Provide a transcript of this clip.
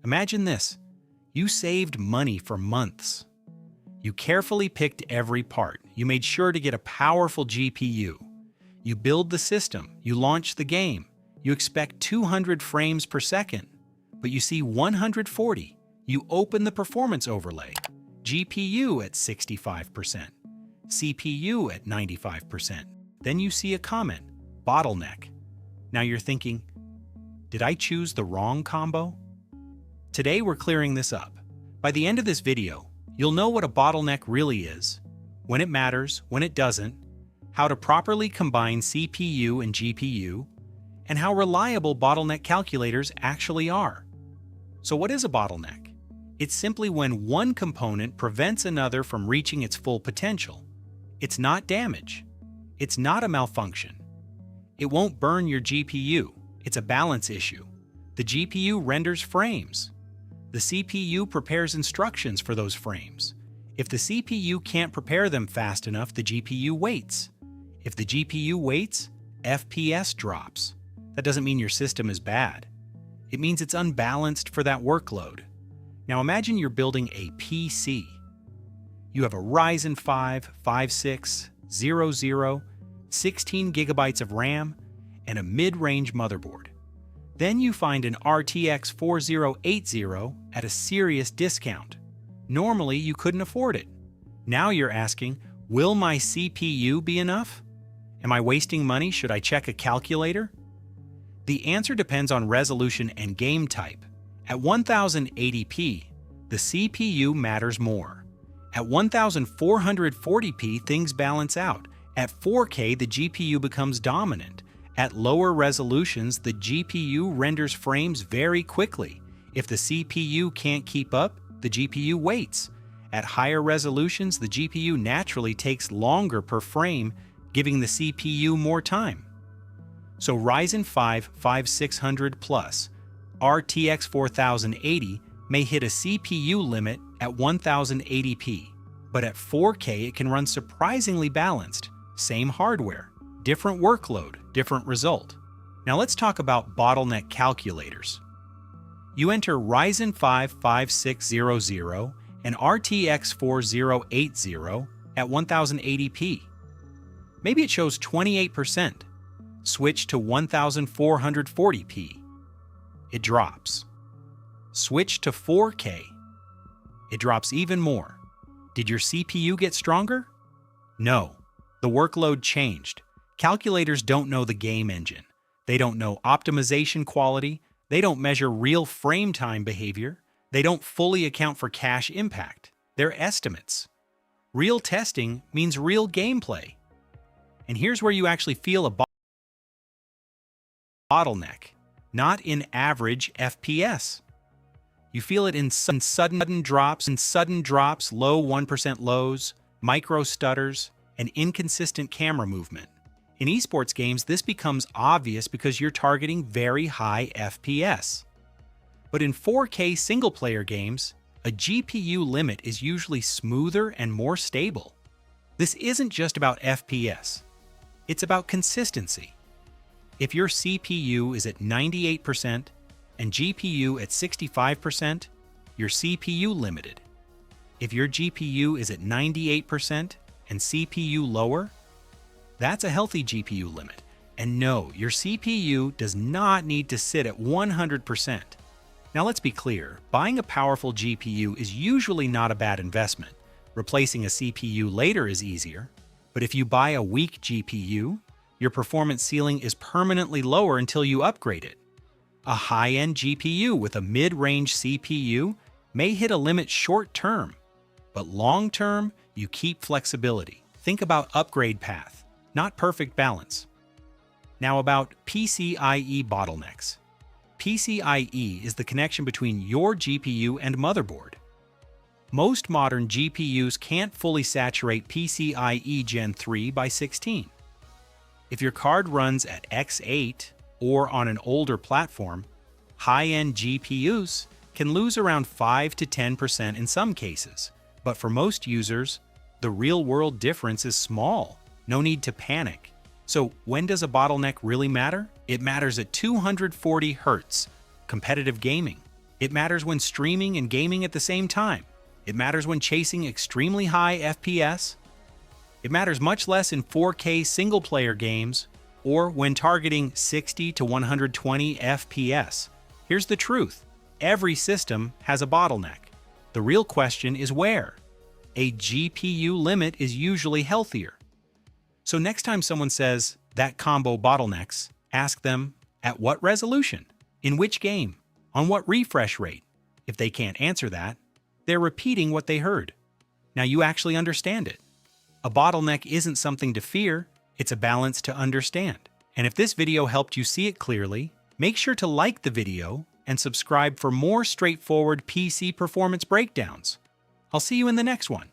Imagine this. You saved money for months. You carefully picked every part. You made sure to get a powerful GPU. You build the system. You launch the game. You expect 200 frames per second, but you see 140. You open the performance overlay. GPU at 65%. CPU at 95%. Then you see a comment, bottleneck. Now you're thinking, did I choose the wrong combo? Today we're clearing this up. By the end of this video, you'll know what a bottleneck really is, when it matters, when it doesn't, how to properly combine CPU and GPU, and how reliable bottleneck calculators actually are. So what is a bottleneck? It's simply when one component prevents another from reaching its full potential. It's not damage. It's not a malfunction. It won't burn your GPU. It's a balance issue. The GPU renders frames. The CPU prepares instructions for those frames. If the CPU can't prepare them fast enough, the GPU waits. If the GPU waits, FPS drops. That doesn't mean your system is bad. It means it's unbalanced for that workload. Now imagine you're building a PC. You have a Ryzen 5 5600, 16 gigabytes of RAM, and a mid-range motherboard. Then you find an RTX 4080 at a serious discount. Normally, you couldn't afford it. Now you're asking, will my CPU be enough? Am I wasting money? Should I check a calculator? The answer depends on resolution and game type. At 1080p, the CPU matters more. At 1440p, things balance out. At 4K, the GPU becomes dominant. At lower resolutions, the GPU renders frames very quickly. If the CPU can't keep up, the GPU waits. At higher resolutions, the GPU naturally takes longer per frame, giving the CPU more time. So Ryzen 5 5600 Plus, RTX 4080 may hit a CPU limit at 1080p, but at 4K it can run surprisingly balanced. Same hardware, different workload, different result. Now let's talk about bottleneck calculators. You enter Ryzen 5 5600 and RTX 4080 at 1080p. Maybe it shows 28%. Switch to 1440p. It drops. Switch to 4K. It drops even more. Did your CPU get stronger? No. The workload changed. Calculators don't know the game engine. They don't know optimization quality. They don't measure real frame time behavior. They don't fully account for cache impact. They're estimates. Real testing means real gameplay. And here's where you actually feel a bottleneck, not in average FPS. You feel it in sudden drops, low 1% lows, micro stutters, and inconsistent camera movement. In esports games, this becomes obvious because you're targeting very high FPS. But in 4K single-player games, a GPU limit is usually smoother and more stable. This isn't just about FPS. It's about consistency. If your CPU is at 98% and GPU at 65%, you're CPU limited. If your GPU is at 98% and CPU lower, that's a healthy GPU limit. And no, your CPU does not need to sit at 100%. Now let's be clear, buying a powerful GPU is usually not a bad investment. Replacing a CPU later is easier. But if you buy a weak GPU, your performance ceiling is permanently lower until you upgrade it. A high-end GPU with a mid-range CPU may hit a limit short-term, but long-term, you keep flexibility. Think about upgrade path, not perfect balance. Now about PCIe bottlenecks. PCIe is the connection between your GPU and motherboard. Most modern GPUs can't fully saturate PCIe Gen 3 by 16. If your card runs at X8 or on an older platform, high-end GPUs can lose around 5 to 10% in some cases. But for most users, the real-world difference is small. No need to panic. So when does a bottleneck really matter? It matters at 240 Hz, competitive gaming. It matters when streaming and gaming at the same time. It matters when chasing extremely high FPS. It matters much less in 4K single-player games or when targeting 60 to 120 FPS. Here's the truth. Every system has a bottleneck. The real question is where. A GPU limit is usually healthier. So next time someone says, that combo bottlenecks, ask them, at what resolution? In which game? On what refresh rate? If they can't answer that, they're repeating what they heard. Now you actually understand it. A bottleneck isn't something to fear, it's a balance to understand. And if this video helped you see it clearly, make sure to like the video and subscribe for more straightforward PC performance breakdowns. I'll see you in the next one.